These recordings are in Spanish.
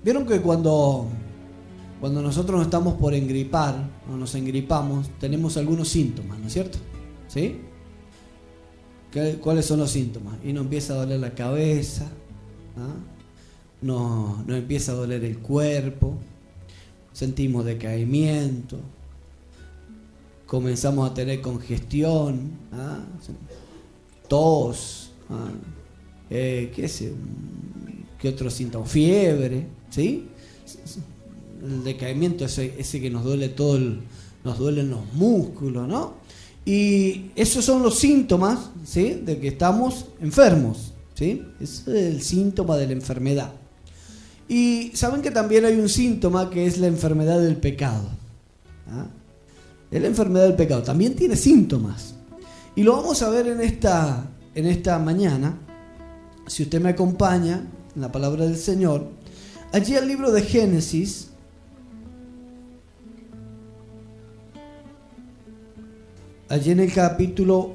Vieron que cuando nosotros nos estamos por engripar o nos engripamos, tenemos algunos síntomas, ¿no es cierto? ¿Sí? ¿Cuáles son los síntomas? Y nos empieza a doler la cabeza, ¿no? Nos empieza a doler el cuerpo, sentimos decaimiento, comenzamos a tener congestión, tos, ¿qué otro síntoma? Fiebre, ¿sí? El decaimiento ese que nos duele nos duelen los músculos, ¿no? Y esos son los síntomas, ¿sí? De que estamos enfermos, ¿sí? Ese es el síntoma de la enfermedad. Y saben que también hay un síntoma que es la enfermedad del pecado. Es la enfermedad del pecado, también tiene síntomas. Y lo vamos a ver en esta mañana, si usted me acompaña en la palabra del Señor. Allí el libro de Génesis, allí en el capítulo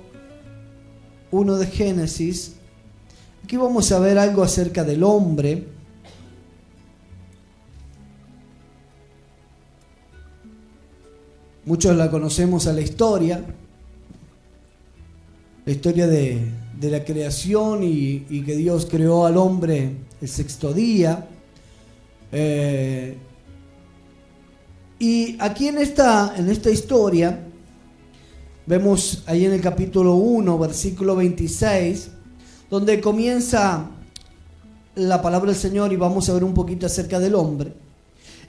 1 de Génesis, aquí vamos a ver algo acerca del hombre. Muchos la conocemos a la historia de la creación y que Dios creó al hombre el sexto día. Y aquí en esta historia vemos ahí en el capítulo 1, versículo 26, donde comienza la palabra del Señor y vamos a ver un poquito acerca del hombre.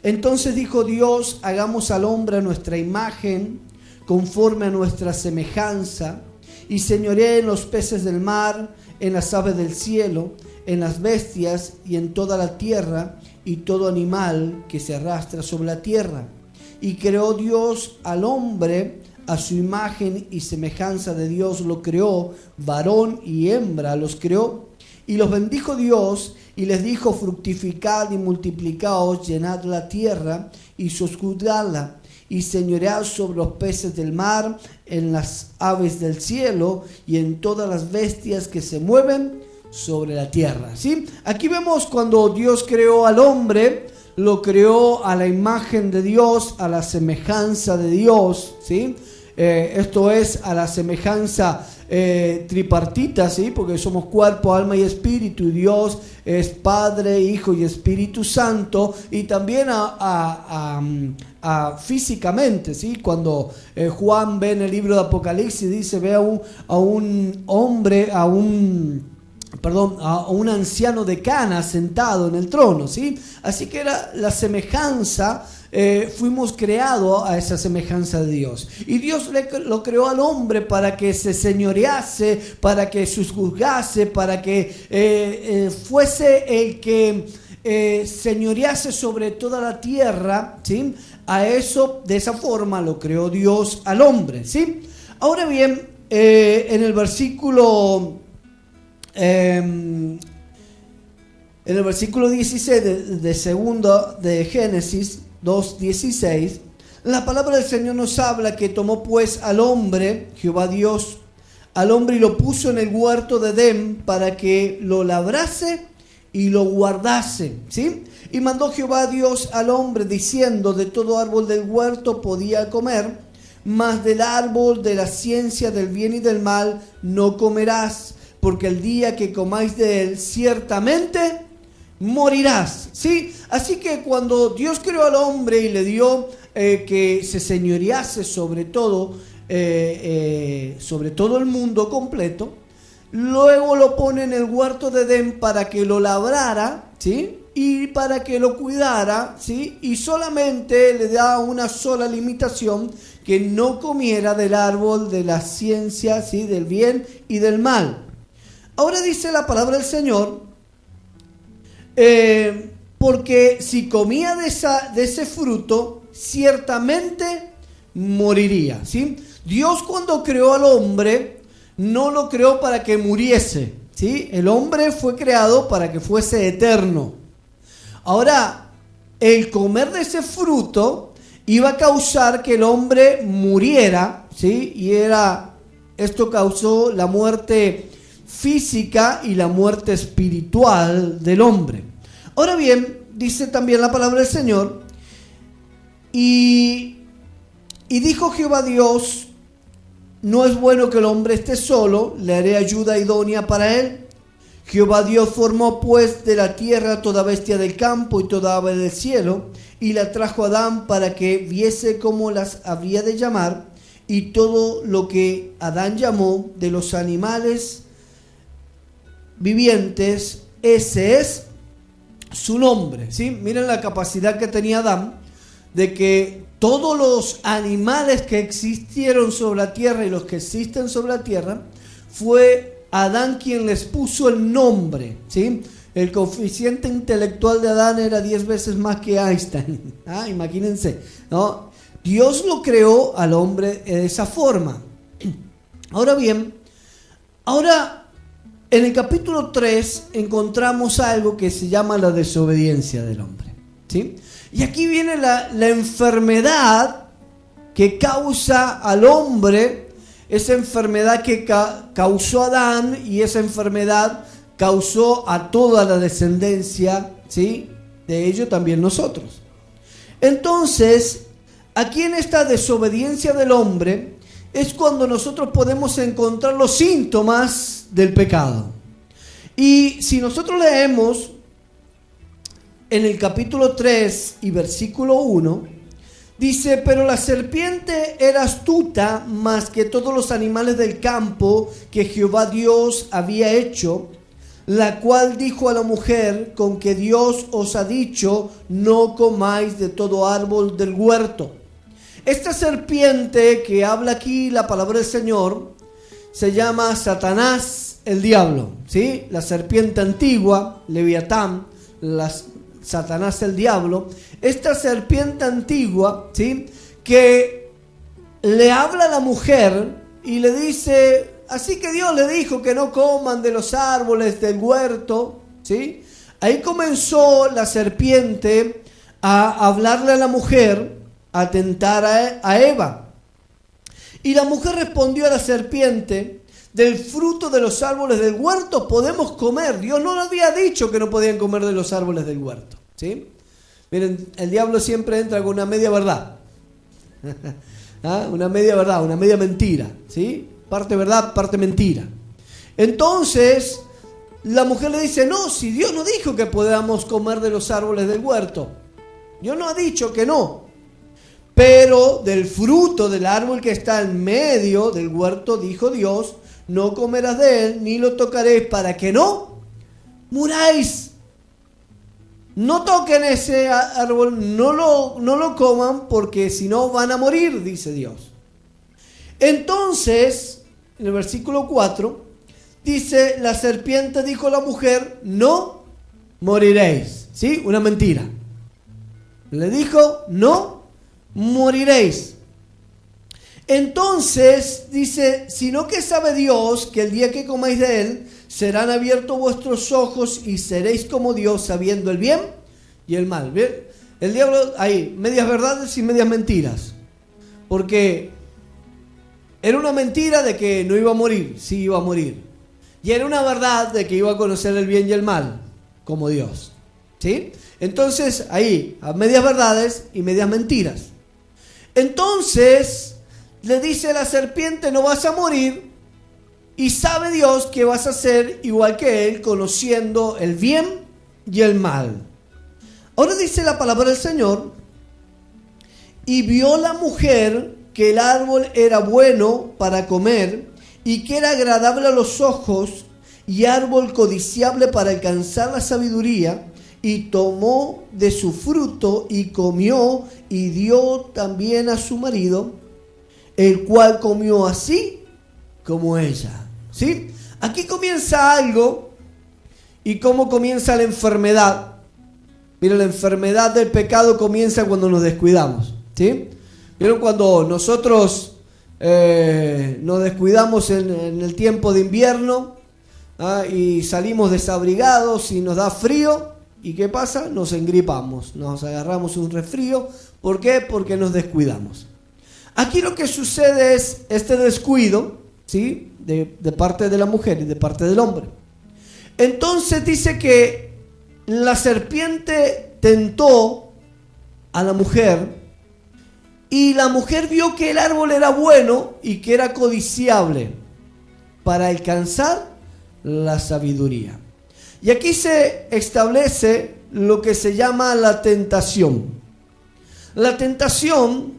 Entonces dijo Dios: hagamos al hombre a nuestra imagen, conforme a nuestra semejanza, y señoree en los peces del mar, en las aves del cielo, en las bestias y en toda la tierra, y todo animal que se arrastra sobre la tierra. Y creó Dios al hombre a su imagen y semejanza de Dios lo creó, varón y hembra los creó. Y los bendijo Dios y les dijo: fructificad y multiplicaos, llenad la tierra y sojuzgadla, y señoread sobre los peces del mar, en las aves del cielo y en todas las bestias que se mueven sobre la tierra. ¿Sí? Aquí vemos cuando Dios creó al hombre, lo creó a la imagen de Dios, a la semejanza de Dios, ¿sí? Esto es a la semejanza tripartita, ¿sí? Porque somos cuerpo, alma y espíritu, y Dios es Padre, Hijo y Espíritu Santo, y también físicamente, ¿sí? Cuando Juan ve en el libro de Apocalipsis, dice: ve a un hombre, a un anciano de Cana sentado en el trono, ¿sí? Así que era la semejanza. Fuimos creados a esa semejanza de Dios, y Dios lo creó al hombre para que se señorease, para que sojuzgase, para que fuese el que señorease sobre toda la tierra, ¿sí? De esa forma lo creó Dios al hombre, ¿sí? Ahora bien, en el versículo 16 de segundo de Génesis 2:16, la palabra del Señor nos habla que tomó pues al hombre, Jehová Dios, al hombre, y lo puso en el huerto de Edén para que lo labrase y lo guardase, ¿sí? Y mandó Jehová Dios al hombre diciendo: de todo árbol del huerto podía comer, mas del árbol de la ciencia del bien y del mal no comerás, porque el día que comáis de él ciertamente morirás, ¿sí? Así que cuando Dios creó al hombre y le dio que se señorease sobre todo el mundo completo, luego lo pone en el huerto de Edén para que lo labrara, ¿sí? Y para que lo cuidara, ¿sí? Y solamente le da una sola limitación: que no comiera del árbol de la ciencia, ¿sí? Del bien y del mal. Ahora dice la palabra del Señor: porque si comía de ese fruto, ciertamente moriría, ¿sí? Dios, cuando creó al hombre, no lo creó para que muriese, ¿sí? El hombre fue creado para que fuese eterno. Ahora, el comer de ese fruto iba a causar que el hombre muriera, ¿sí? Y esto causó la muerte física y la muerte espiritual del hombre. Ahora bien, dice también la palabra del Señor, y dijo Jehová Dios, no es bueno que el hombre esté solo, le haré ayuda idónea para él. Jehová Dios formó pues de la tierra toda bestia del campo y toda ave del cielo, y la trajo a Adán para que viese cómo las habría de llamar, y todo lo que Adán llamó de los animales vivientes, ese es su nombre. ¿Sí? Miren la capacidad que tenía Adán de que todos los animales que existieron sobre la tierra y los que existen sobre la tierra, fue Adán quien les puso el nombre. ¿Sí? El coeficiente intelectual de Adán era 10 veces más que Einstein. Imagínense, ¿no? Dios lo creó al hombre de esa forma. Ahora bien, en el capítulo 3 encontramos algo que se llama la desobediencia del hombre. ¿Sí? Y aquí viene la enfermedad que causa al hombre, esa enfermedad que causó Adán, y esa enfermedad causó a toda la descendencia, ¿sí? De ello también nosotros. Entonces, aquí en esta desobediencia del hombre es cuando nosotros podemos encontrar los síntomas del pecado. Y si nosotros leemos en el capítulo 3 y versículo 1, dice, pero la serpiente era astuta más que todos los animales del campo que Jehová Dios había hecho, la cual dijo a la mujer, con que Dios os ha dicho, no comáis de todo árbol del huerto. Esta serpiente que habla aquí la palabra del Señor se llama Satanás, el diablo, ¿sí? La serpiente antigua, Leviatán, Satanás el diablo. Esta serpiente antigua, ¿sí? Que le habla a la mujer y le dice, así que Dios le dijo que no coman de los árboles del huerto, ¿sí? Ahí comenzó la serpiente a hablarle a la mujer, a tentar a Eva. Y la mujer respondió a la serpiente, del fruto de los árboles del huerto podemos comer. Dios no había dicho que no podían comer de los árboles del huerto, ¿sí? Miren, el diablo siempre entra con una media verdad. Una media verdad, una media mentira, ¿sí? Parte verdad, parte mentira. Entonces, la mujer le dice, no, si Dios no dijo que podamos comer de los árboles del huerto. Dios no ha dicho que no. Pero del fruto del árbol que está en medio del huerto, dijo Dios, no comerás de él, ni lo tocaréis para que no muráis. No toquen ese árbol, no lo coman, porque si no van a morir, dice Dios. Entonces, en el versículo 4, dice, la serpiente dijo a la mujer, no moriréis. ¿Sí? Una mentira. Le dijo, no moriréis. Entonces dice, sino que sabe Dios que el día que comáis de él serán abiertos vuestros ojos y seréis como Dios, sabiendo el bien y el mal. ¿Bien? El diablo, ahí, medias verdades y medias mentiras, porque era una mentira de que no iba a morir, sí iba a morir, y era una verdad de que iba a conocer el bien y el mal como Dios, ¿sí? Entonces ahí, a medias verdades y medias mentiras. Entonces le dice la serpiente, no vas a morir, y sabe Dios que vas a ser igual que él, conociendo el bien y el mal. Ahora dice la palabra del Señor, y vio la mujer que el árbol era bueno para comer, y que era agradable a los ojos, y árbol codiciable para alcanzar la sabiduría, y tomó de su fruto y comió, y dio también a su marido, el cual comió así como ella. ¿Sí? Aquí comienza algo. ¿Y cómo comienza la enfermedad? Mira, la enfermedad del pecado comienza cuando nos descuidamos, ¿sí? ¿Vieron cuando nosotros nos descuidamos en el tiempo de invierno y salimos desabrigados y nos da frío? ¿Y qué pasa? Nos engripamos, nos agarramos un resfrío. ¿Por qué? Porque nos descuidamos. Aquí lo que sucede es este descuido, ¿sí? De parte de la mujer y de parte del hombre. Entonces dice que la serpiente tentó a la mujer y la mujer vio que el árbol era bueno y que era codiciable para alcanzar la sabiduría. Y aquí se establece lo que se llama la tentación. La tentación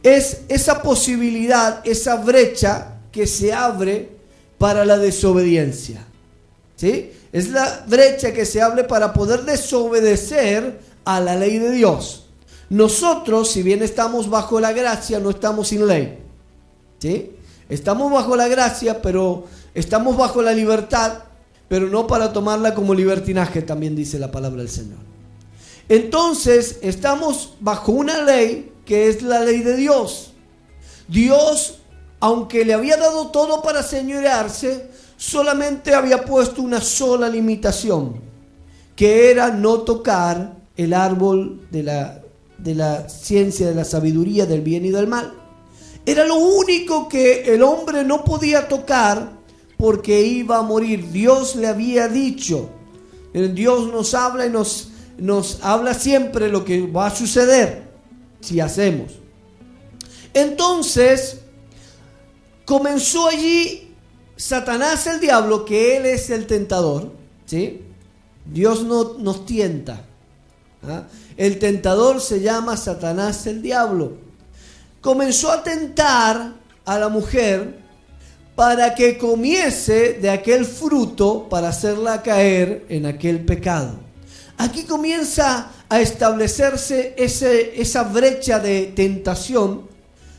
es esa posibilidad, esa brecha que se abre para la desobediencia. ¿Sí? Es la brecha que se abre para poder desobedecer a la ley de Dios. Nosotros, si bien estamos bajo la gracia, no estamos sin ley. ¿Sí? Estamos bajo la gracia, pero estamos bajo la libertad, pero no para tomarla como libertinaje, también dice la palabra del Señor. Entonces, estamos bajo una ley que es la ley de Dios. Dios, aunque le había dado todo para señorearse, solamente había puesto una sola limitación, que era no tocar el árbol de la ciencia, de la sabiduría, del bien y del mal. Era lo único que el hombre no podía tocar porque iba a morir. Dios le había dicho. Dios nos habla y nos habla siempre lo que va a suceder si hacemos. Entonces, comenzó allí Satanás, el diablo, que él es el tentador, ¿sí? Dios no nos tienta. ¿Ah? El tentador se llama Satanás, el diablo. Comenzó a tentar a la mujer para que comiese de aquel fruto para hacerla caer en aquel pecado. Aquí comienza a establecerse esa brecha de tentación,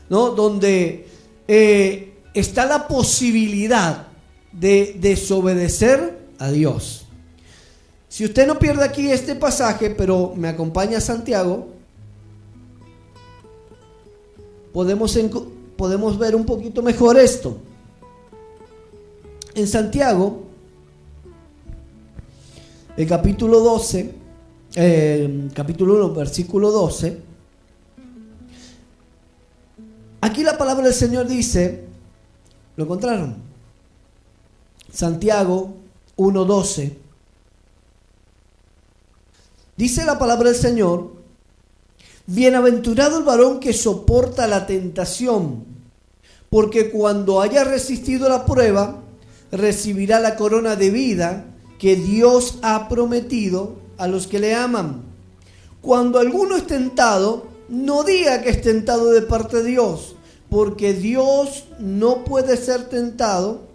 ¿no? Donde está la posibilidad de desobedecer a Dios. Si usted no pierde aquí este pasaje, pero me acompaña a Santiago, podemos ver un poquito mejor esto. En Santiago, el capítulo 12, capítulo 1, versículo 12, aquí la palabra del Señor dice, ¿lo encontraron? Santiago 1:12. Dice la palabra del Señor: bienaventurado el varón que soporta la tentación, porque cuando haya resistido la prueba, recibirá la corona de vida que Dios ha prometido a los que le aman. Cuando alguno es tentado, no diga que es tentado de parte de Dios, porque Dios no puede ser tentado.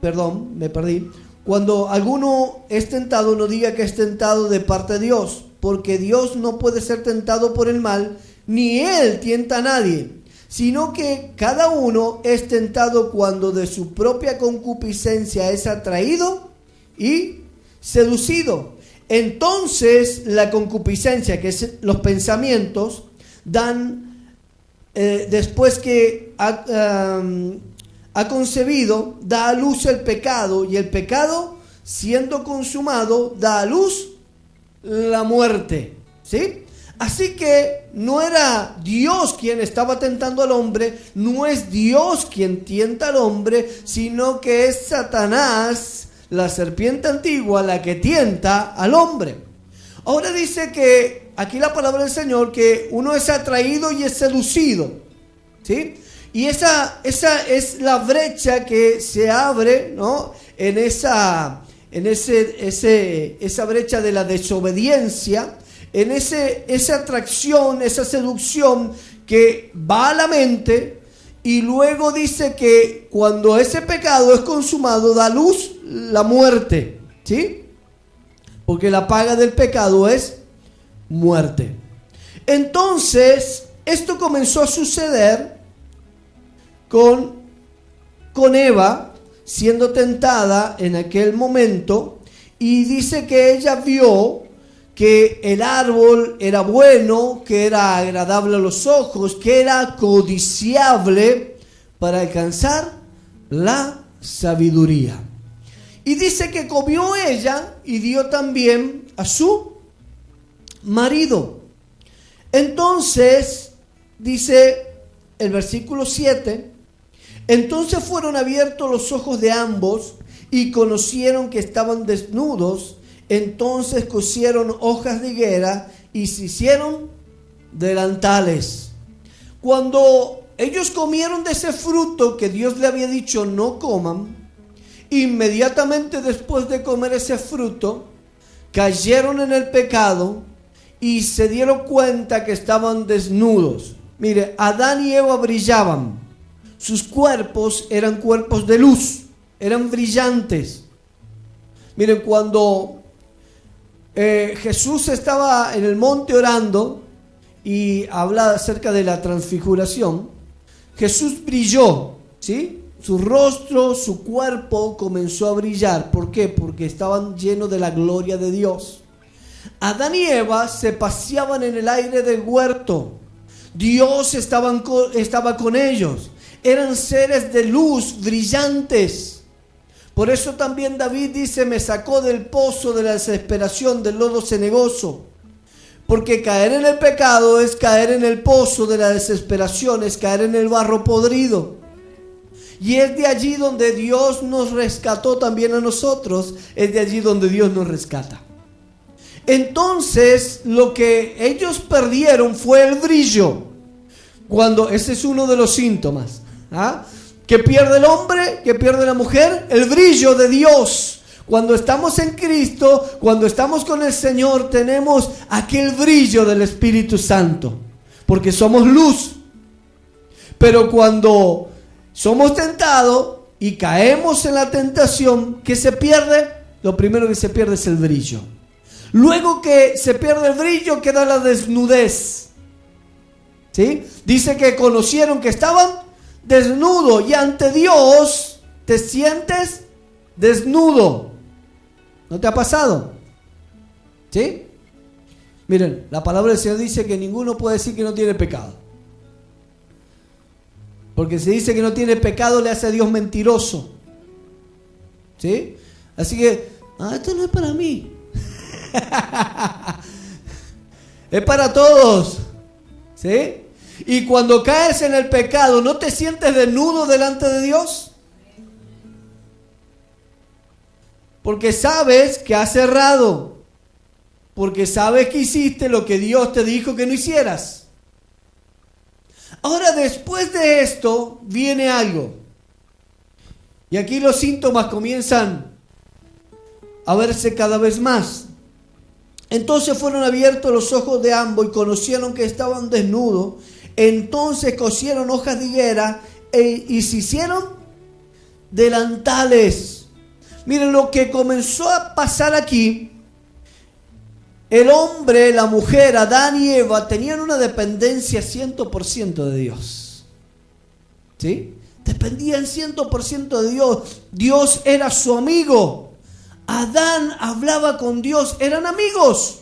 Perdón, me perdí. Cuando alguno es tentado, no diga que es tentado de parte de Dios, porque Dios no puede ser tentado por el mal, ni Él tienta a nadie, sino que cada uno es tentado cuando de su propia concupiscencia es atraído y seducido. Entonces la concupiscencia, que es los pensamientos, dan, después que ha concebido, da a luz el pecado, y el pecado, siendo consumado, da a luz la muerte. ¿Sí? Así que no era Dios quien estaba tentando al hombre, no es Dios quien tienta al hombre, sino que es Satanás, la serpiente antigua, la que tienta al hombre. Ahora dice que, aquí la palabra del Señor, que uno es atraído y es seducido. ¿Sí? Y esa es la brecha que se abre, ¿no? En esa brecha de la desobediencia, en esa atracción, esa seducción que va a la mente, y luego dice que cuando ese pecado es consumado, da luz la muerte, ¿sí? Porque la paga del pecado es muerte. Entonces, esto comenzó a suceder con Eva, siendo tentada en aquel momento, y dice que ella vio que el árbol era bueno, que era agradable a los ojos, que era codiciable para alcanzar la sabiduría. Y dice que comió ella y dio también a su marido. Entonces, dice el versículo 7, entonces fueron abiertos los ojos de ambos y conocieron que estaban desnudos, Entonces cosieron hojas de higuera y se hicieron delantales. Cuando ellos comieron de ese fruto que Dios le había dicho no coman, inmediatamente después de comer ese fruto, cayeron en el pecado y se dieron cuenta que estaban desnudos. Mire, Adán y Eva brillaban. Sus cuerpos eran cuerpos de luz, eran brillantes. Miren, cuando Jesús estaba en el monte orando y habla acerca de la transfiguración, Jesús brilló, ¿sí? Su rostro, su cuerpo comenzó a brillar. ¿Por qué? Porque estaban llenos de la gloria de Dios. Adán y Eva se paseaban en el aire del huerto. Dios estaba con ellos. Eran seres de luz, brillantes. Por eso también David dice: me sacó del pozo de la desesperación, del lodo cenagoso. Porque caer en el pecado es caer en el pozo de la desesperación, es caer en el barro podrido. Y es de allí donde Dios nos rescató también a nosotros, es de allí donde Dios nos rescata. Entonces, lo que ellos perdieron fue el brillo. Ese es uno de los síntomas. ¿Qué pierde el hombre? ¿Qué pierde la mujer? El brillo de Dios. Cuando estamos en Cristo, cuando estamos con el Señor, tenemos aquel brillo del Espíritu Santo, porque somos luz. Pero cuando somos tentados y caemos en la tentación, ¿qué se pierde? Lo primero que se pierde es el brillo. Luego que se pierde el brillo, queda la desnudez. ¿Sí? Dice que conocieron que estaban desnudos, y ante Dios te sientes desnudo. ¿No te ha pasado? ¿Sí? Miren, la palabra del Señor dice que ninguno puede decir que no tiene pecado. Porque si dice que no tiene pecado, le hace a Dios mentiroso. ¿Sí? Así que, esto no es para mí. Es para todos. ¿Sí? Y cuando caes en el pecado, ¿no te sientes desnudo delante de Dios? Porque sabes que has errado. Porque sabes que hiciste lo que Dios te dijo que no hicieras. Ahora, después de esto, viene algo. Y aquí los síntomas comienzan a verse cada vez más. Entonces fueron abiertos los ojos de ambos y conocieron que estaban desnudos. Entonces cosieron hojas de higuera y se hicieron delantales. Miren lo que comenzó a pasar aquí. El hombre, la mujer, Adán y Eva tenían una dependencia 100% de Dios. ¿Sí? Dependían 100% de Dios. Dios era su amigo. Adán hablaba con Dios, eran amigos.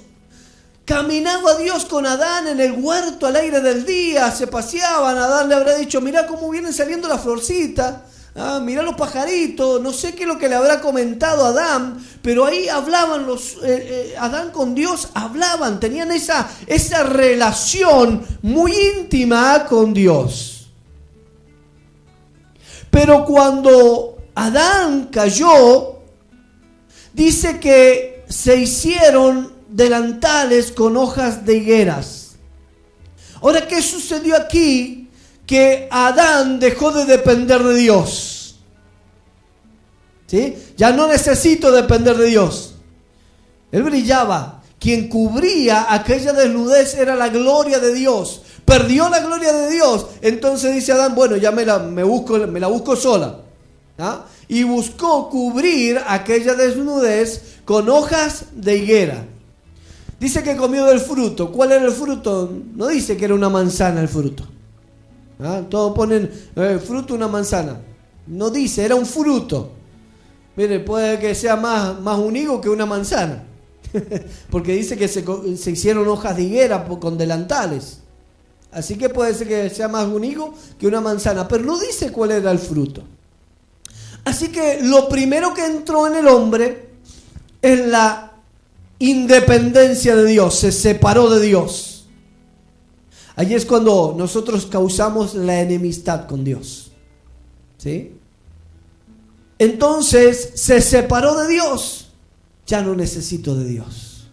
Caminaba Dios con Adán en el huerto al aire del día, se paseaban. Adán le habrá dicho: mira cómo vienen saliendo las florcitas, mira los pajaritos. No sé qué es lo que le habrá comentado a Adán, pero ahí hablaban Adán con Dios, hablaban, tenían esa relación muy íntima con Dios. Pero cuando Adán cayó, dice que se hicieron delantales con hojas de higueras. Ahora, ¿qué sucedió aquí? Que Adán dejó de depender de Dios. ¿Sí? Ya no necesito depender de Dios. Él brillaba. Quien cubría aquella desnudez era la gloria de Dios. Perdió la gloria de Dios. Entonces dice Adán: bueno, ya me la busco sola. Y buscó cubrir aquella desnudez con hojas de higuera. Dice que comió del fruto. ¿Cuál era el fruto? No dice que era una manzana el fruto. Todos ponen fruto, una manzana. No dice, era un fruto. Mire, puede que sea más un higo que una manzana. Porque dice que se hicieron hojas de higuera con delantales. Así que puede ser que sea más un higo que una manzana. Pero no dice cuál era el fruto. Así que lo primero que entró en el hombre es la independencia de Dios. Se separó de Dios. Allí es cuando nosotros causamos la enemistad con Dios. ¿Sí? Entonces se separó de Dios. ya no necesito de Dios.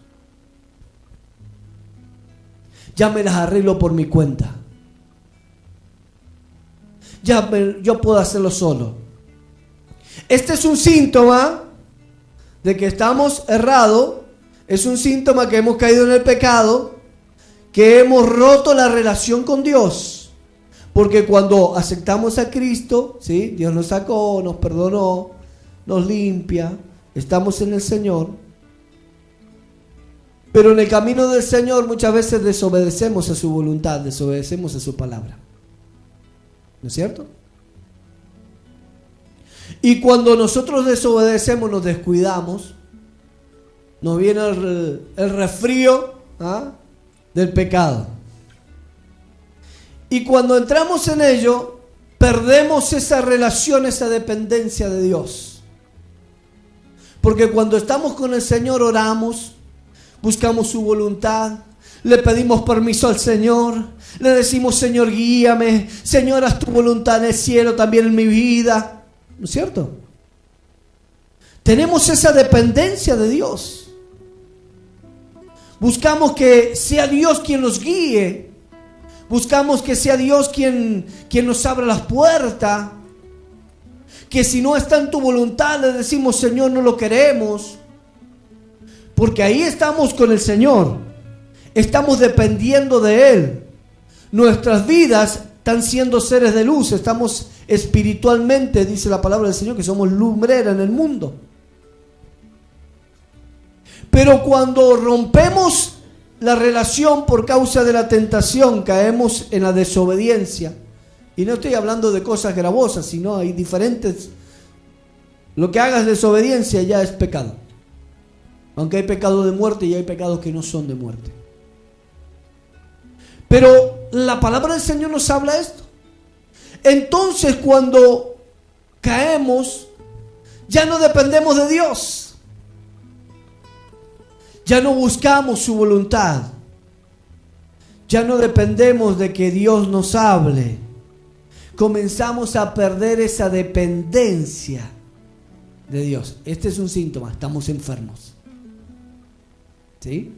Ya me las arreglo por mi cuenta. Yo puedo hacerlo solo. Este es un síntoma de que estamos errados. Es un síntoma que hemos caído en el pecado, que hemos roto la relación con Dios. Porque cuando aceptamos a Cristo, ¿sí? Dios nos sacó, nos perdonó, nos limpia, estamos en el Señor. Pero en el camino del Señor muchas veces desobedecemos a su voluntad, desobedecemos a su palabra. ¿No es cierto? Y cuando nosotros desobedecemos, nos descuidamos, nos viene el resfrío del pecado. Y cuando entramos en ello, perdemos esa relación, esa dependencia de Dios. Porque cuando estamos con el Señor oramos, buscamos su voluntad, le pedimos permiso al Señor, le decimos: Señor, guíame, Señor, haz tu voluntad en el cielo, también en mi vida. ¿No es cierto? Tenemos esa dependencia de Dios. Buscamos que sea Dios quien nos guíe. Buscamos que sea Dios quien nos abra las puertas. Que si no está en tu voluntad, le decimos: Señor, no lo queremos. Porque ahí estamos con el Señor. Estamos dependiendo de Él. Nuestras vidas están siendo seres de luz. Estamos espiritualmente, dice la palabra del Señor, que somos lumbrera en el mundo. Pero cuando rompemos la relación por causa de la tentación, caemos en la desobediencia. Y no estoy hablando de cosas gravosas, sino hay diferentes. Lo que hagas desobediencia ya es pecado. Aunque hay pecado de muerte y hay pecados que no son de muerte. Pero la palabra del Señor nos habla esto. Entonces, cuando caemos, ya no dependemos de Dios. Ya no buscamos su voluntad. Ya no dependemos de que Dios nos hable. Comenzamos a perder esa dependencia de Dios. Este es un síntoma, estamos enfermos. ¿Sí?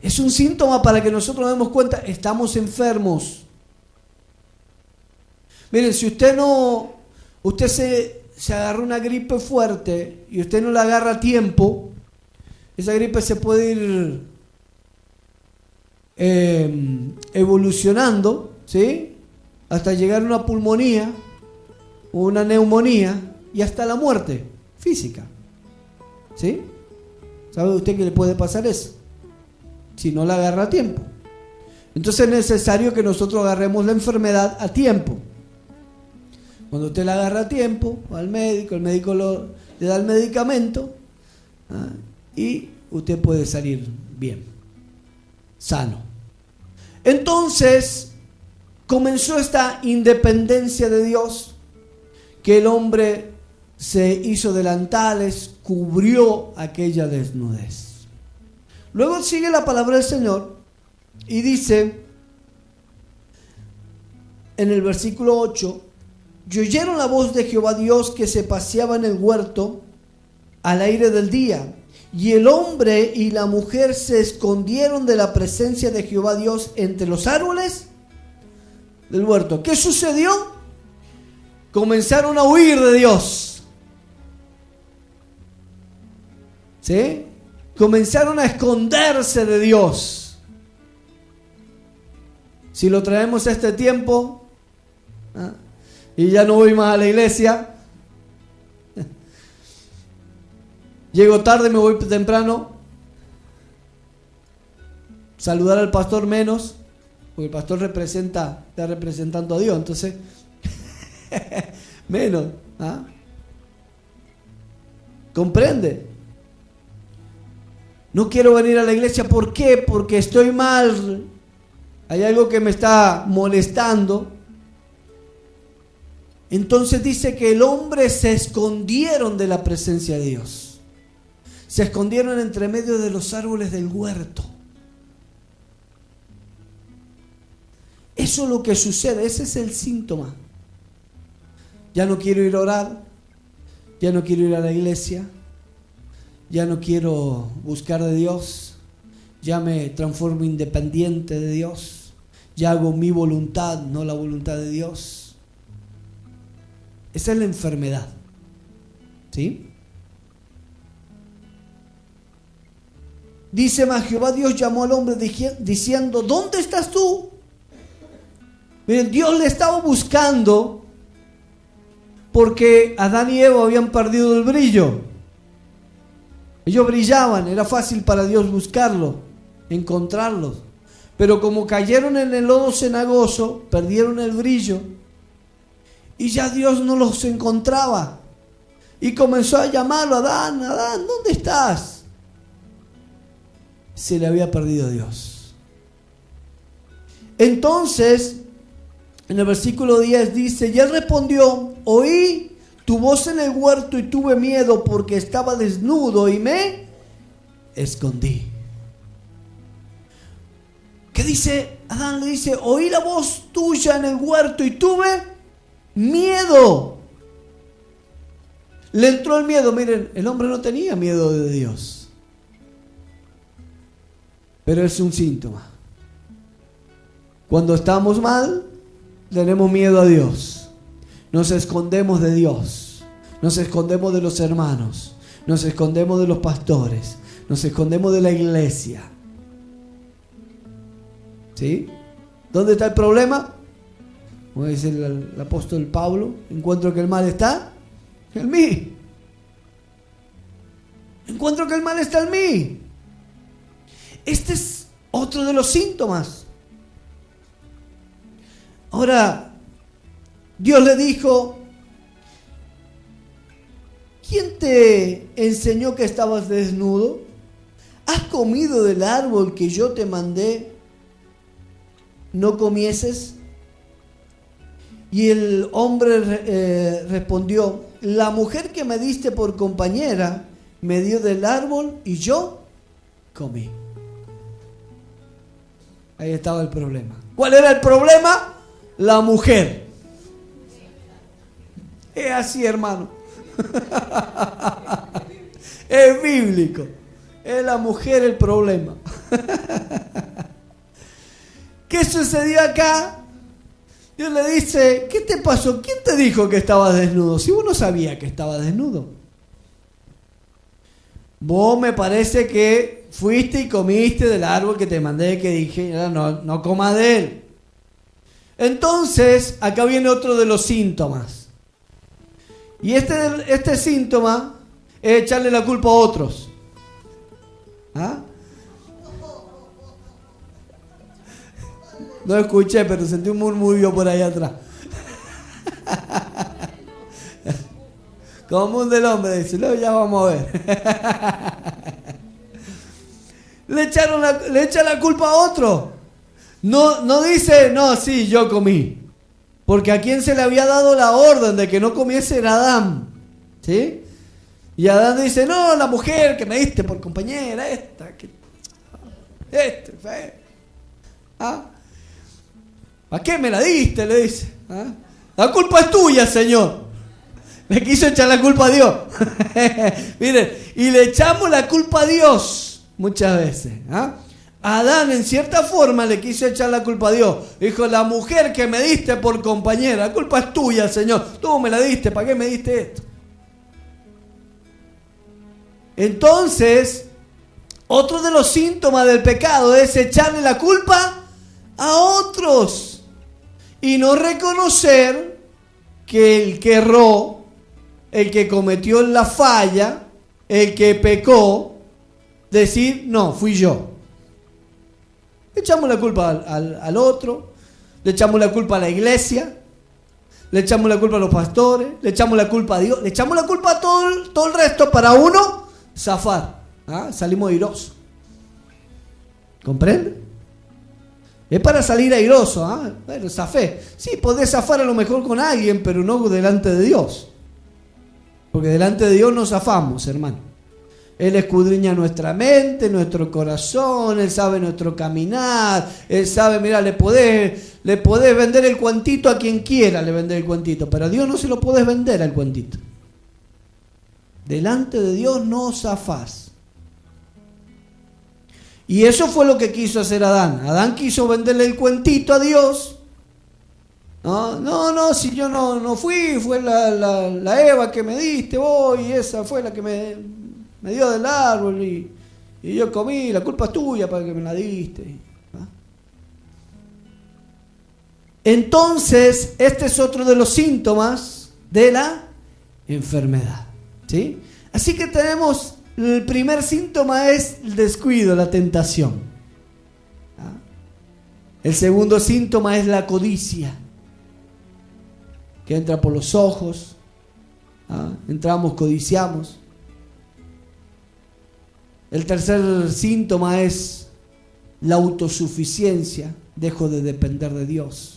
Es un síntoma para que nosotros nos demos cuenta, estamos enfermos. Miren, si usted se agarra una gripe fuerte y usted no la agarra a tiempo, esa gripe se puede ir evolucionando, ¿sí? Hasta llegar a una pulmonía o una neumonía y hasta la muerte física. ¿Sí? ¿Sabe usted que le puede pasar eso? Si no la agarra a tiempo. Entonces es necesario que nosotros agarremos la enfermedad a tiempo. Cuando usted la agarra a tiempo, va al médico, el médico le da el medicamento y usted puede salir bien, sano. Entonces comenzó esta independencia de Dios, que el hombre se hizo delantales, cubrió aquella desnudez. Luego sigue la palabra del Señor y dice en el versículo 8: y oyeron la voz de Jehová Dios que se paseaba en el huerto al aire del día, y el hombre y la mujer se escondieron de la presencia de Jehová Dios entre los árboles del huerto. ¿Qué sucedió? Comenzaron a huir de Dios. ¿Sí? Comenzaron a esconderse de Dios. Si lo traemos a este tiempo, y ya no voy más a la iglesia, llego tarde, me voy temprano, saludar al pastor menos, porque el pastor está representando a Dios, entonces menos. ¿Comprende? No quiero venir a la iglesia. ¿Por qué? Porque estoy mal. Hay algo que me está molestando. Entonces dice que el hombre se escondieron de la presencia de Dios. Se escondieron entre medio de los árboles del huerto. Eso es lo que sucede. Ese es el síntoma. Ya no quiero ir a orar. Ya no quiero ir a la iglesia. ya no quiero buscar de Dios, ya me transformo independiente de Dios, ya hago mi voluntad, no la voluntad de Dios. Esa es la enfermedad, ¿sí? Dice más, Jehová Dios llamó al hombre diciendo, ¿dónde estás tú? Miren, Dios le estaba buscando porque Adán y Eva habían perdido el brillo. Ellos brillaban, era fácil para Dios buscarlos, encontrarlos. Pero como cayeron en el lodo cenagoso, perdieron el brillo y ya Dios no los encontraba. Y comenzó a llamarlo, Adán, Adán, ¿dónde estás? Se le había perdido a Dios. Entonces, en el versículo 10 dice, y él respondió, oí tu voz en el huerto y tuve miedo porque estaba desnudo y me escondí. ¿Qué dice? Adán le dice, oí la voz tuya en el huerto y tuve miedo. Le entró el miedo. Miren, el hombre no tenía miedo de Dios, pero es un síntoma. Cuando estamos mal, tenemos miedo a Dios. Nos escondemos de Dios. Nos escondemos de los hermanos. Nos escondemos de los pastores. Nos escondemos de la iglesia. ¿Sí? ¿Dónde está el problema? Como dice el apóstol Pablo, encuentro que el mal está en mí. Encuentro que el mal está en mí. Este es otro de los síntomas. Ahora, Dios le dijo, ¿quién te enseñó que estabas desnudo? ¿Has comido del árbol que yo te mandé no comieses? Y el hombre respondió, la mujer que me diste por compañera me dio del árbol y yo comí. Ahí estaba el problema. ¿Cuál era el problema? La mujer. Es así, hermano. Es bíblico. Es la mujer el problema. ¿Qué sucedió acá? Dios le dice, ¿qué te pasó? ¿Quién te dijo que estabas desnudo? Si vos no sabías que estabas desnudo. Vos me parece que fuiste y comiste del árbol que te mandé, que dije, no comas de él. Entonces, acá viene otro de los síntomas. Y este síntoma es echarle la culpa a otros. ¿Ah? No escuché, pero sentí un murmullo por ahí atrás. Común del hombre, dice, luego ya vamos a ver. Le echa la culpa a otro. No dice, no, sí, yo comí. Porque a quien se le había dado la orden de que no comiese era Adán. ¿Sí? Y Adán dice, no, la mujer que me diste por compañera, ¿Ah? ¿A qué me la diste? Le dice. ¿Ah? La culpa es tuya, Señor. Le quiso echar la culpa a Dios. Miren, y le echamos la culpa a Dios muchas veces. ¿Ah? Adán en cierta forma le quiso echar la culpa a Dios. Dijo, la mujer que me diste por compañera, la culpa es tuya, Señor. Tú me la diste, ¿para qué me diste esto? Entonces, otro de los síntomas del pecado es echarle la culpa a otros y no reconocer que el que erró, el que cometió la falla, el que pecó, decir, no, fui yo. Le echamos la culpa al otro, le echamos la culpa a la iglesia, le echamos la culpa a los pastores, le echamos la culpa a Dios, le echamos la culpa a todo el resto para uno zafar. ¿Ah? Salimos airosos. ¿Comprende? Es para salir airoso. ¿Ah? Bueno, zafé. Sí, podés zafar a lo mejor con alguien, pero no delante de Dios. Porque delante de Dios no zafamos, hermano. Él escudriña nuestra mente, nuestro corazón, Él sabe nuestro caminar, Él sabe, mira, le podés vender el cuentito a quien quiera, le vender el cuentito, pero a Dios no se lo podés vender al cuentito. delante de Dios no zafás. Y eso fue lo que quiso hacer Adán. Adán quiso venderle el cuentito a Dios. No, si yo no fui, fue la Eva que me diste vos, y esa fue la que me dio del árbol, y yo comí, la culpa es tuya para que me la diste. Entonces, este es otro de los síntomas de la enfermedad, ¿sí? Así que tenemos, el primer síntoma es el descuido, la tentación. El segundo síntoma es la codicia, que entra por los ojos. Entramos, codiciamos. El tercer síntoma es la autosuficiencia, dejo de depender de Dios.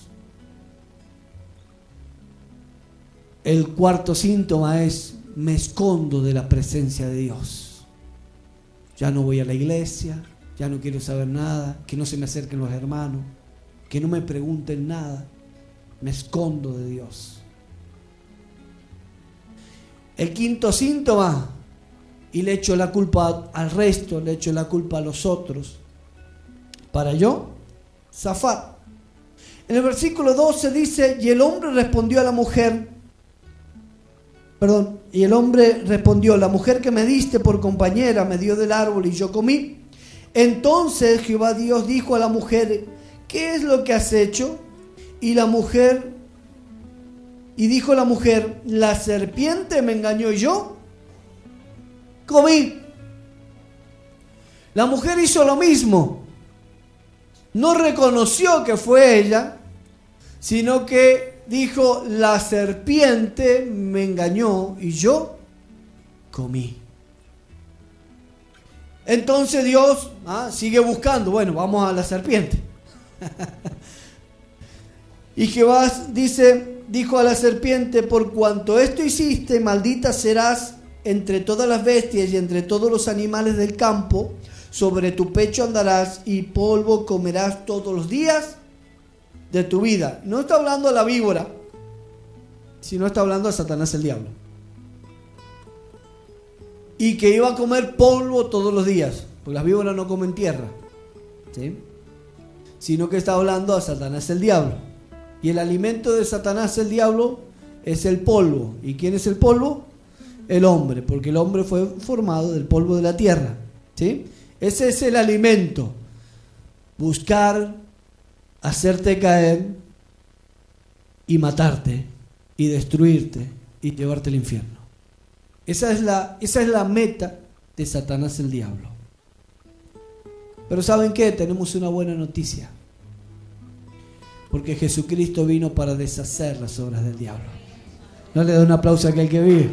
El cuarto síntoma es me escondo de la presencia de Dios. Ya no voy a la iglesia, ya no quiero saber nada, que no se me acerquen los hermanos, que no me pregunten nada. Me escondo de Dios. El quinto síntoma, y le echo la culpa al resto, le echo la culpa a los otros, para yo zafar. En el versículo 12 dice, y el hombre respondió, la mujer que me diste por compañera me dio del árbol y yo comí. Entonces Jehová Dios dijo a la mujer, ¿qué es lo que has hecho? Y dijo la mujer, la serpiente me engañó y yo comí. La mujer hizo lo mismo. No reconoció que fue ella, sino que dijo, la serpiente me engañó y yo comí. Entonces Dios sigue buscando. Bueno, vamos a la serpiente. Y Jehová dijo a la serpiente, por cuanto esto hiciste, maldita serás entre todas las bestias y entre todos los animales del campo. Sobre tu pecho andarás y polvo comerás todos los días de tu vida. No está hablando a la víbora, sino está hablando a Satanás, el diablo. Y que iba a comer polvo todos los días, porque las víboras no comen tierra, ¿sí? Sino que está hablando a Satanás, el diablo. Y el alimento de Satanás, el diablo, es el polvo. ¿Y quién es el polvo? El hombre, porque el hombre fue formado del polvo de la tierra, ¿sí? Ese es el alimento. Buscar, hacerte caer y matarte y destruirte y llevarte al infierno. Esa es la meta de Satanás, el diablo. Pero ¿saben qué? Tenemos una buena noticia. Porque Jesucristo vino para deshacer las obras del diablo. ¿No le da un aplauso a aquel que vive?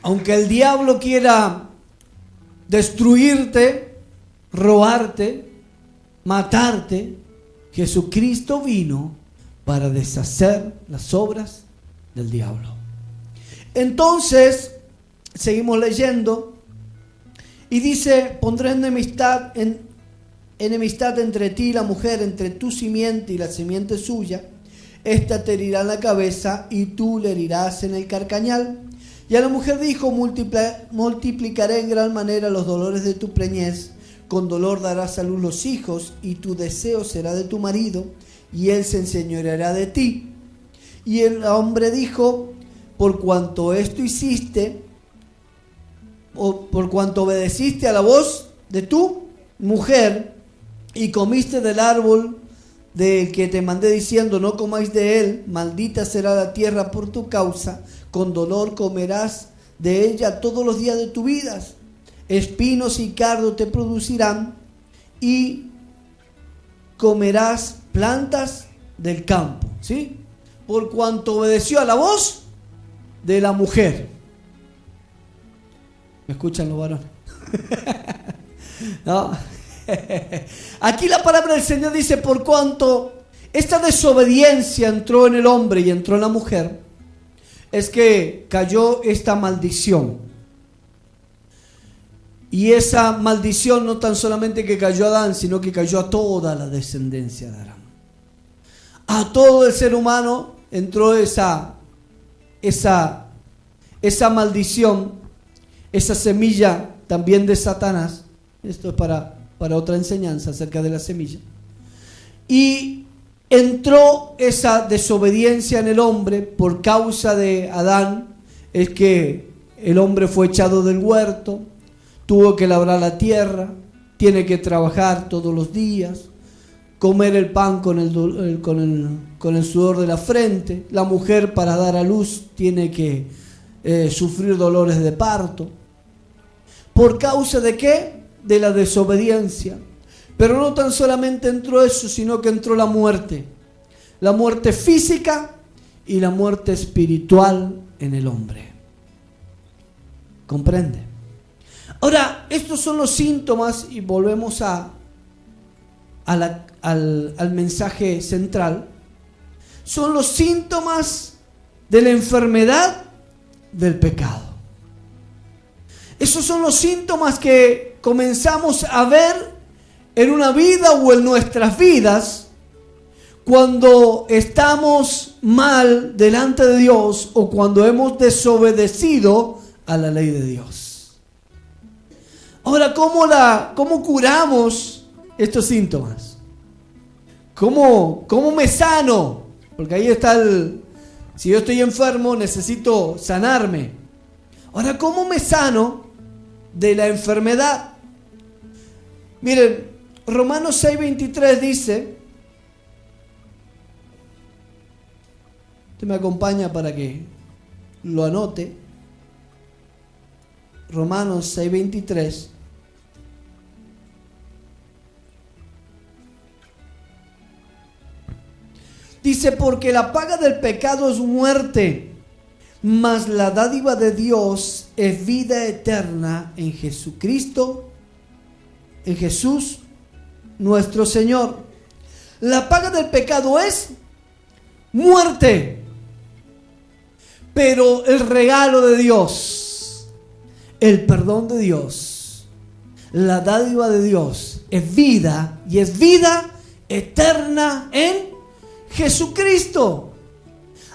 Aunque el diablo quiera destruirte, robarte, matarte, Jesucristo vino para deshacer las obras del diablo. Entonces, seguimos leyendo y dice, pondré enemistad entre ti y la mujer, entre tu simiente y la simiente suya. Esta te herirá en la cabeza y tú le herirás en el carcañal. Y a la mujer dijo, multiplicaré en gran manera los dolores de tu preñez, con dolor darás a luz los hijos, y tu deseo será de tu marido, y él se enseñoreará de ti. Y el hombre dijo, por cuanto esto hiciste, o por cuanto obedeciste a la voz de tu mujer, y comiste del árbol del que te mandé diciendo, no comáis de él, maldita será la tierra por tu causa, con dolor comerás de ella todos los días de tu vida. Espinos y cardo te producirán y comerás plantas del campo, ¿sí? Por cuanto obedeció a la voz de la mujer. ¿Me escuchan los varones? ¿No? Aquí la palabra del Señor dice, por cuanto esta desobediencia entró en el hombre y entró en la mujer, es que cayó esta maldición. Y esa maldición no tan solamente que cayó a Adán, sino que cayó a toda la descendencia de Adán. A todo el ser humano entró esa maldición, esa semilla también de Satanás. Esto es para otra enseñanza acerca de la semilla. Y entró esa desobediencia en el hombre por causa de Adán. Es que el hombre fue echado del huerto, tuvo que labrar la tierra, tiene que trabajar todos los días, comer el pan con el sudor de la frente. La mujer, para dar a luz, tiene que sufrir dolores de parto. ¿Por causa de qué? De la desobediencia. Pero no tan solamente entró eso, sino que entró la muerte física y la muerte espiritual en el hombre. ¿Comprende? Ahora, estos son los síntomas, y volvemos al mensaje central. Son los síntomas de la enfermedad del pecado. Esos son los síntomas que comenzamos a ver en una vida o en nuestras vidas cuando estamos mal delante de Dios o cuando hemos desobedecido a la ley de Dios. Ahora, ¿cómo curamos estos síntomas? ¿Cómo me sano? Porque ahí está si yo estoy enfermo, necesito sanarme. Ahora, ¿cómo me sano de la enfermedad? Miren, Romanos 6:23 dice, usted me acompaña para que lo anote. Romanos 6:23. Dice, porque la paga del pecado es muerte, mas la dádiva de Dios es vida eterna en Jesucristo, en Jesús nuestro Señor. La paga del pecado es muerte, pero el regalo de Dios, el perdón de Dios, la dádiva de Dios es vida, y es vida eterna en Jesucristo.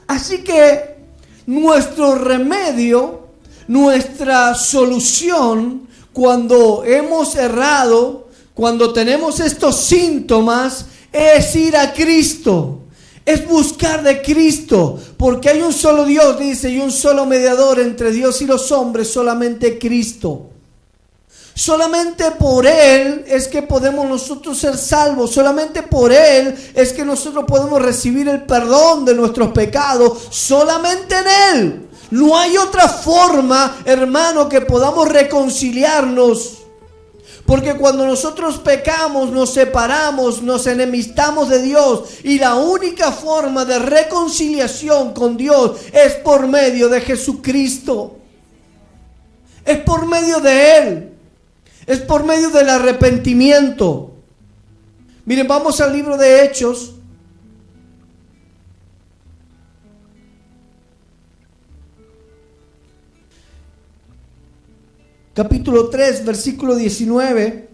Así que nuestro remedio, nuestra solución cuando hemos errado, cuando tenemos estos síntomas, es ir a Cristo, es buscar de Cristo, porque hay un solo Dios, dice, y un solo mediador entre Dios y los hombres, solamente Cristo. Solamente por Él es que podemos nosotros ser salvos. Solamente por Él es que nosotros podemos recibir el perdón de nuestros pecados. Solamente en Él. No hay otra forma, hermano, que podamos reconciliarnos. Porque cuando nosotros pecamos, nos separamos, nos enemistamos de Dios. Y la única forma de reconciliación con Dios es por medio de Jesucristo. Es por medio de Él. Es por medio del arrepentimiento. Miren, vamos al libro de Hechos. Capítulo 3, versículo 19.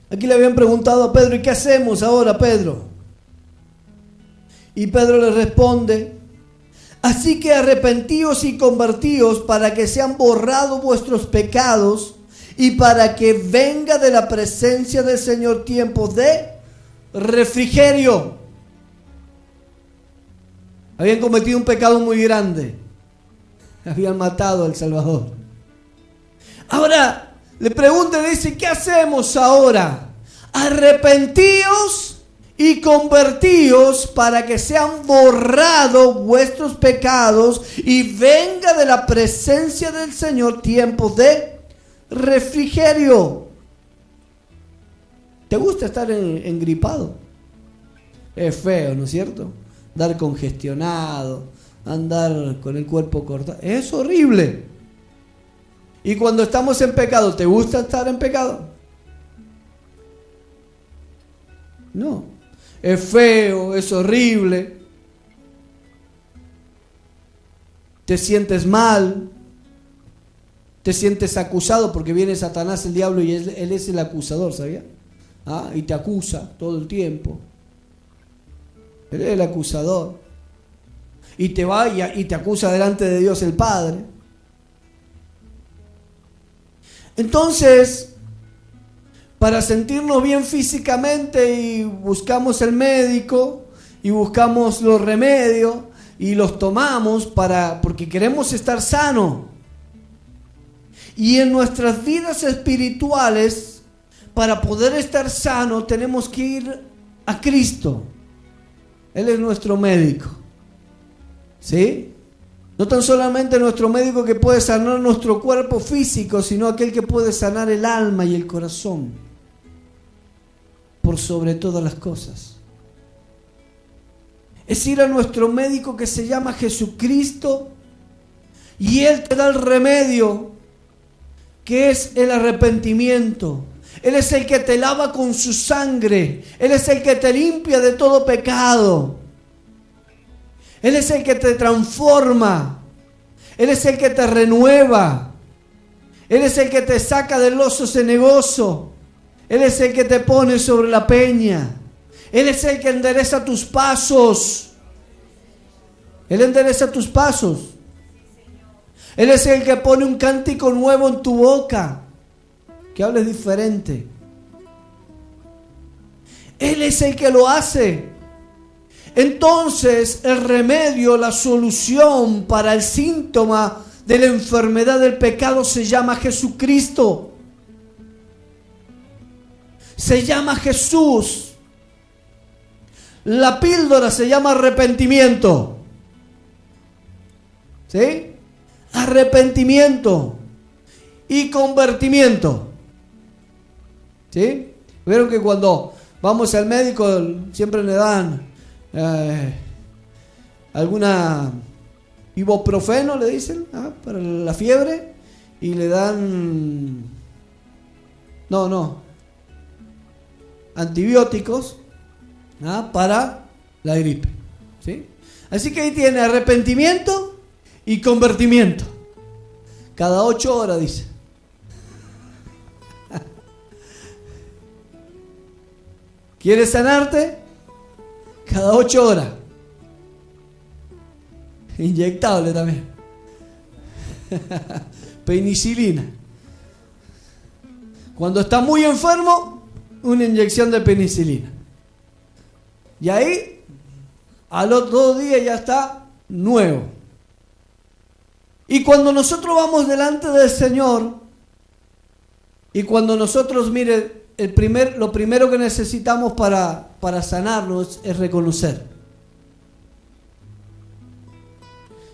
Aquí le habían preguntado a Pedro, ¿y qué hacemos ahora, Pedro? Y Pedro le responde, así que arrepentíos y convertíos para que sean borrados vuestros pecados y para que venga de la presencia del Señor tiempos de refrigerio. Habían cometido un pecado muy grande. Habían matado al Salvador. Ahora le preguntan, le dicen, ¿qué hacemos ahora? Arrepentíos y convertíos para que sean borrados vuestros pecados y venga de la presencia del Señor tiempos de refrigerio. ¿Te gusta estar engripado? Es feo, ¿no es cierto? Andar congestionado, andar con el cuerpo cortado. Es horrible. Y cuando estamos en pecado, ¿te gusta estar en pecado? No. Es feo, es horrible. Te sientes mal. Te sientes acusado porque viene Satanás, el diablo, y él es el acusador, ¿sabía? Y te acusa todo el tiempo. Él es el acusador. Y te va y te acusa delante de Dios el Padre. Entonces, para sentirnos bien físicamente y buscamos el médico y buscamos los remedios y los tomamos porque queremos estar sanos. Y en nuestras vidas espirituales, para poder estar sanos, tenemos que ir a Cristo. Él es nuestro médico. ¿Sí? No tan solamente nuestro médico que puede sanar nuestro cuerpo físico, sino aquel que puede sanar el alma y el corazón. Por sobre todas las cosas. Es ir a nuestro médico que se llama Jesucristo, y Él te da el remedio, que es el arrepentimiento. Él es el que te lava con su sangre. Él es el que te limpia de todo pecado. Él es el que te transforma. Él es el que te renueva. Él es el que te saca del lozo cenagoso. Él es el que te pone sobre la peña. Él es el que endereza tus pasos. Él endereza tus pasos. Él es el que pone un cántico nuevo en tu boca, que hables diferente. Él es el que lo hace. Entonces, el remedio, la solución para el síntoma de la enfermedad del pecado se llama Jesucristo. Se llama Jesús. La píldora se llama arrepentimiento. ¿Sí? Arrepentimiento y convertimiento. ¿Sí? Vieron que cuando vamos al médico siempre le dan alguna ibuprofeno, le dicen, para la fiebre, y le dan antibióticos para la gripe. ¿Sí? Así que ahí tiene arrepentimiento y convertimiento. Cada 8 horas, dice. ¿Quieres sanarte? Cada 8 horas. Inyectable también. Penicilina. Cuando está muy enfermo, una inyección de penicilina. Y ahí, a los 2 días ya está nuevo. Y cuando nosotros vamos delante del Señor, y cuando nosotros, mire, lo primero que necesitamos para sanarnos es reconocer.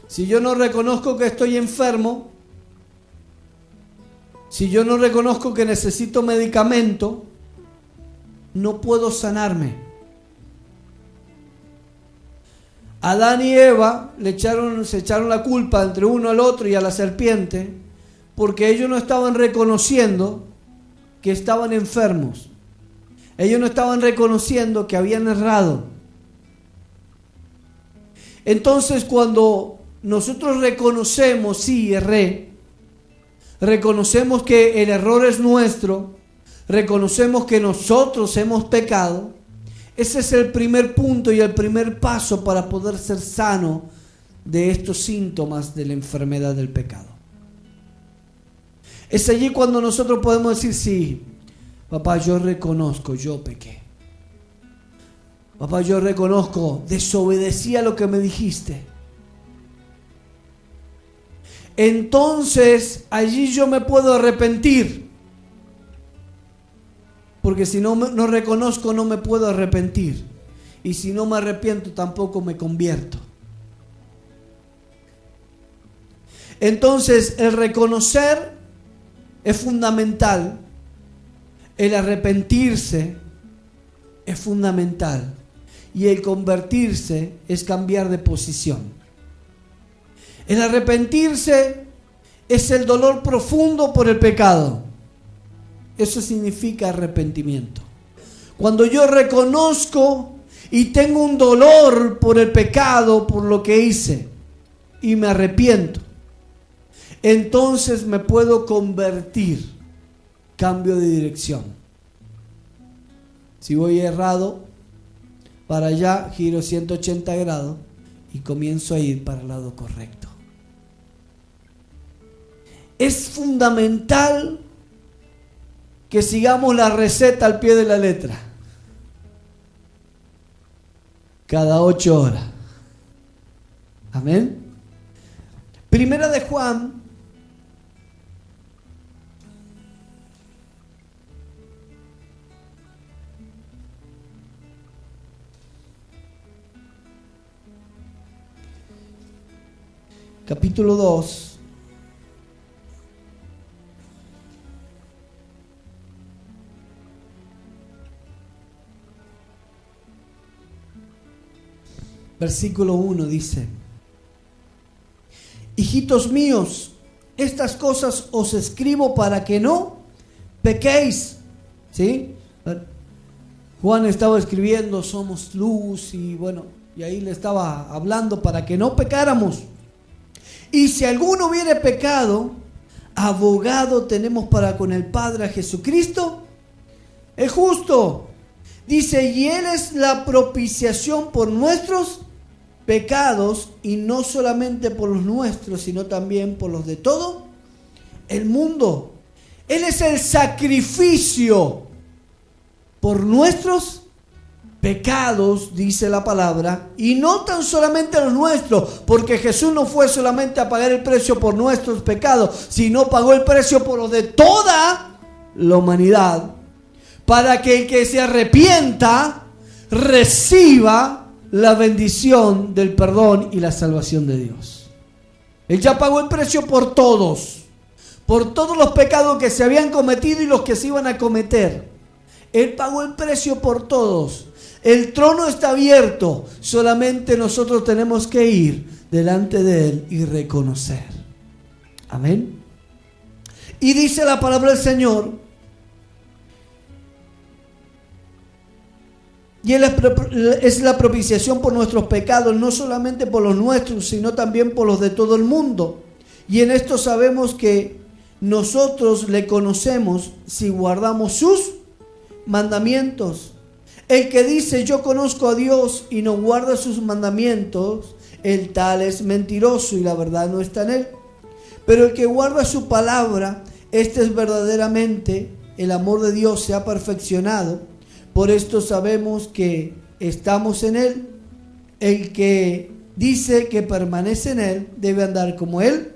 Si yo no reconozco que estoy enfermo, si yo no reconozco que necesito medicamento, no puedo sanarme. Adán y Eva se echaron la culpa entre uno al otro y a la serpiente, porque ellos no estaban reconociendo que estaban enfermos. Ellos no estaban reconociendo que habían errado. Entonces, cuando nosotros reconocemos, sí, erré, reconocemos que el error es nuestro, reconocemos que nosotros hemos pecado, ese es el primer punto y el primer paso para poder ser sano de estos síntomas de la enfermedad del pecado. Es allí cuando nosotros podemos decir, sí, papá, yo reconozco, yo pequé. Papá, yo reconozco, desobedecí a lo que me dijiste. Entonces, allí yo me puedo arrepentir. Porque si no reconozco, no me puedo arrepentir. Y si no me arrepiento, tampoco me convierto. Entonces, el reconocer es fundamental. El arrepentirse es fundamental. Y el convertirse es cambiar de posición. El arrepentirse es el dolor profundo por el pecado. Eso significa arrepentimiento. Cuando yo reconozco y tengo un dolor por el pecado, por lo que hice, y me arrepiento, entonces me puedo convertir. Cambio de dirección. Si voy errado para allá, giro 180 grados y comienzo a ir para el lado correcto. Es fundamental que sigamos la receta al pie de la letra. Cada 8 horas. Amén. Primera de Juan. Capítulo 2. Versículo 1 dice: hijitos míos, estas cosas os escribo para que no pequéis. ¿Sí? Juan estaba escribiendo, somos luz, y bueno, y ahí le estaba hablando para que no pecáramos. Y si alguno hubiere pecado, abogado tenemos para con el Padre a Jesucristo, el justo. Dice, y Él es la propiciación por nuestros pecados, y no solamente por los nuestros, sino también por los de todo el mundo. Él es el sacrificio por nuestros pecados, dice la palabra, y no tan solamente los nuestros, porque Jesús no fue solamente a pagar el precio por nuestros pecados, sino pagó el precio por los de toda la humanidad, para que el que se arrepienta reciba la bendición del perdón y la salvación de Dios. Él ya pagó el precio por todos los pecados que se habían cometido y los que se iban a cometer. Él pagó el precio por todos. El trono está abierto, solamente nosotros tenemos que ir delante de Él y reconocer. Amén. Y dice la palabra del Señor, y Él es la propiciación por nuestros pecados, no solamente por los nuestros, sino también por los de todo el mundo. Y en esto sabemos que nosotros le conocemos si guardamos sus mandamientos. El que dice yo conozco a Dios y no guarda sus mandamientos, el tal es mentiroso y la verdad no está en él. Pero el que guarda su palabra, este es verdaderamente el amor de Dios se ha perfeccionado. Por esto sabemos que estamos en él. El que dice que permanece en él debe andar como él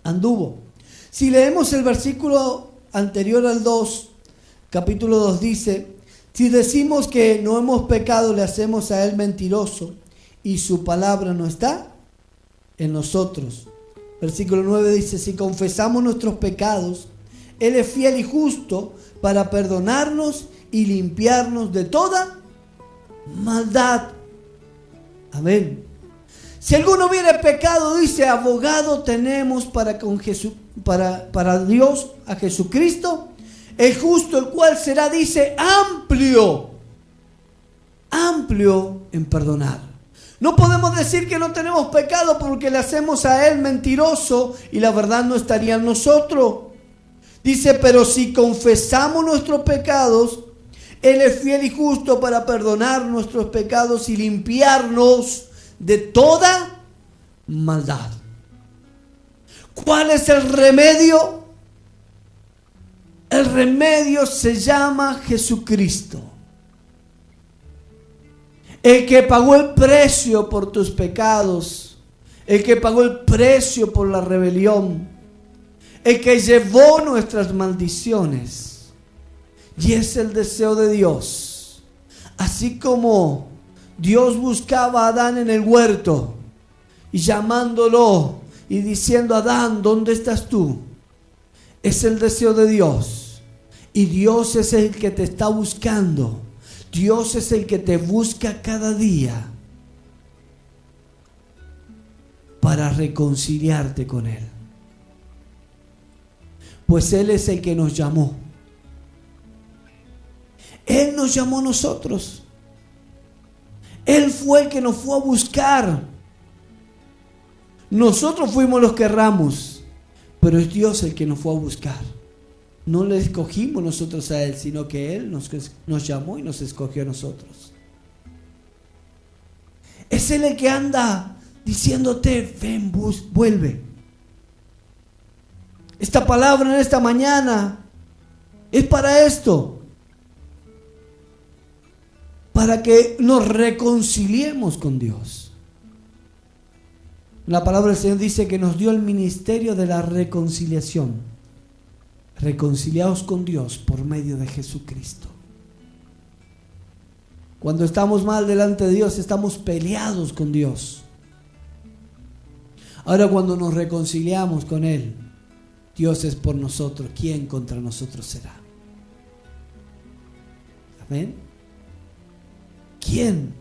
anduvo. Si leemos el versículo anterior al 2, capítulo 2 dice: si decimos que no hemos pecado, le hacemos a él mentiroso y su palabra no está en nosotros. Versículo 9 dice: si confesamos nuestros pecados, él es fiel y justo para perdonarnos y limpiarnos de toda maldad. Amén. Si alguno hubiere pecado, dice, abogado tenemos para Dios a Jesucristo, el justo, el cual será, dice, amplio en perdonar. No podemos decir que no tenemos pecado porque le hacemos a él mentiroso y la verdad no estaría en nosotros. Dice, pero si confesamos nuestros pecados, él es fiel y justo para perdonar nuestros pecados y limpiarnos de toda maldad. ¿Cuál es el remedio? El remedio se llama Jesucristo. El que pagó el precio por tus pecados, el que pagó el precio por la rebelión, el que llevó nuestras maldiciones. Y es el deseo de Dios. Así como Dios buscaba a Adán en el huerto y llamándolo y diciendo: Adán, ¿dónde estás tú? Es el deseo de Dios. Y Dios es el que te está buscando. Dios es el que te busca cada día para reconciliarte con Él. Pues Él es el que nos llamó. Él nos llamó a nosotros. Él fue el que nos fue a buscar. Nosotros fuimos los que erramos, pero es Dios el que nos fue a buscar. No le escogimos nosotros a Él, sino que Él nos llamó y nos escogió a nosotros. Es Él el que anda diciéndote, ven, vuelve. Esta palabra en esta mañana es para esto. Para que nos reconciliemos con Dios. La palabra del Señor dice que nos dio el ministerio de la reconciliación. Reconciliados con Dios por medio de Jesucristo. Cuando estamos mal delante de Dios, estamos peleados con Dios. Ahora cuando nos reconciliamos con Él, Dios es por nosotros. ¿Quién contra nosotros será? Amén. ¿Quién?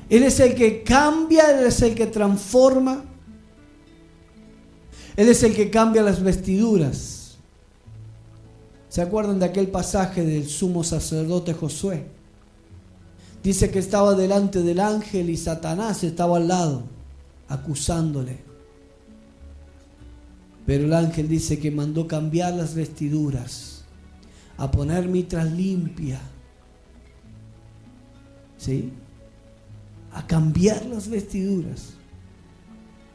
Él es el que cambia, Él es el que transforma. Él es el que cambia las vestiduras. ¿Se acuerdan de aquel pasaje del sumo sacerdote Josué? Dice que estaba delante del ángel y Satanás estaba al lado, acusándole. Pero el ángel dice que mandó cambiar las vestiduras, a poner mitras limpia. ¿Sí? A cambiar las vestiduras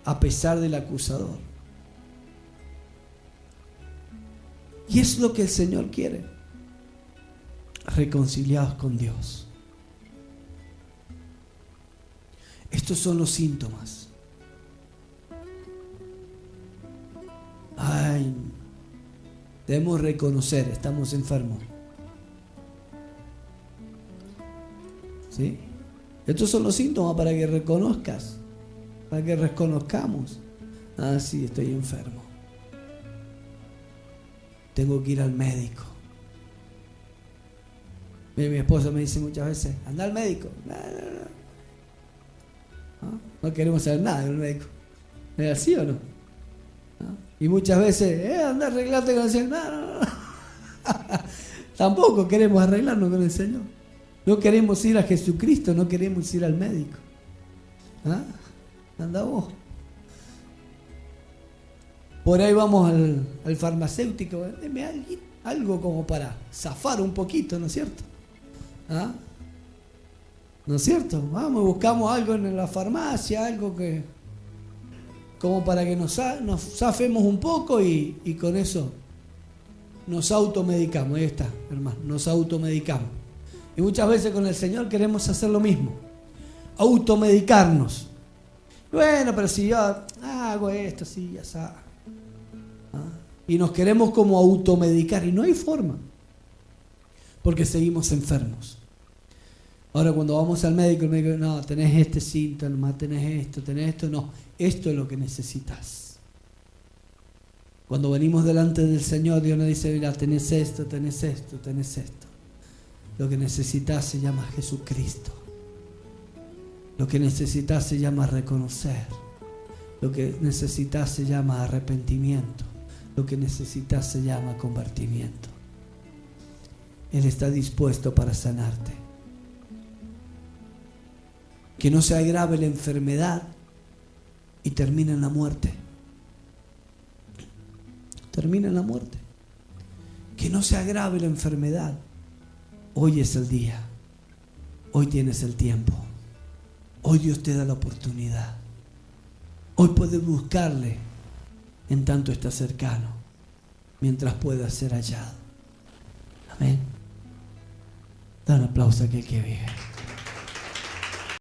a pesar del acusador. Y es lo que el Señor quiere. Reconciliados con Dios. Estos son los síntomas. Ay, debemos reconocer, estamos enfermos. ¿Sí? Estos son los síntomas para que reconozcas, para que reconozcamos. Ah, sí, estoy enfermo. Tengo que ir al médico. Mi esposa me dice muchas veces, anda al médico. No queremos saber nada del médico. ¿Es así o no? Y muchas veces, anda a arreglarte con el Señor. No. Tampoco queremos arreglarnos con el Señor. No queremos ir a Jesucristo, no queremos ir al médico. Anda vos. Por ahí vamos al farmacéutico, deme algo como para zafar un poquito, ¿no es cierto? ¿No es cierto? Vamos, buscamos algo en la farmacia, algo que como para que nos zafemos un poco y con eso nos automedicamos. Ahí está, hermano, nos automedicamos. Y muchas veces con el Señor queremos hacer lo mismo, automedicarnos. Bueno, pero si yo hago esto, sí, ya sabes. Y nos queremos como automedicar y no hay forma, porque seguimos enfermos. Ahora cuando vamos al médico, el médico dice, no, tenés este síntoma, tenés esto, no, esto es lo que necesitas. Cuando venimos delante del Señor, Dios nos dice, mira, tenés esto. Lo que necesitas se llama Jesucristo. Lo que necesitas se llama reconocer. Lo que necesitas se llama arrepentimiento. Lo que necesitas se llama convertimiento. Él está dispuesto para sanarte. Que no se agrave la enfermedad y termine en la muerte. Termina en la muerte. Que no se agrave la enfermedad. Hoy es el día. Hoy tienes el tiempo. Hoy Dios te da la oportunidad. Hoy puedes buscarle en tanto está cercano, mientras pueda ser hallado. Amén. Da un aplauso a aquel que vive.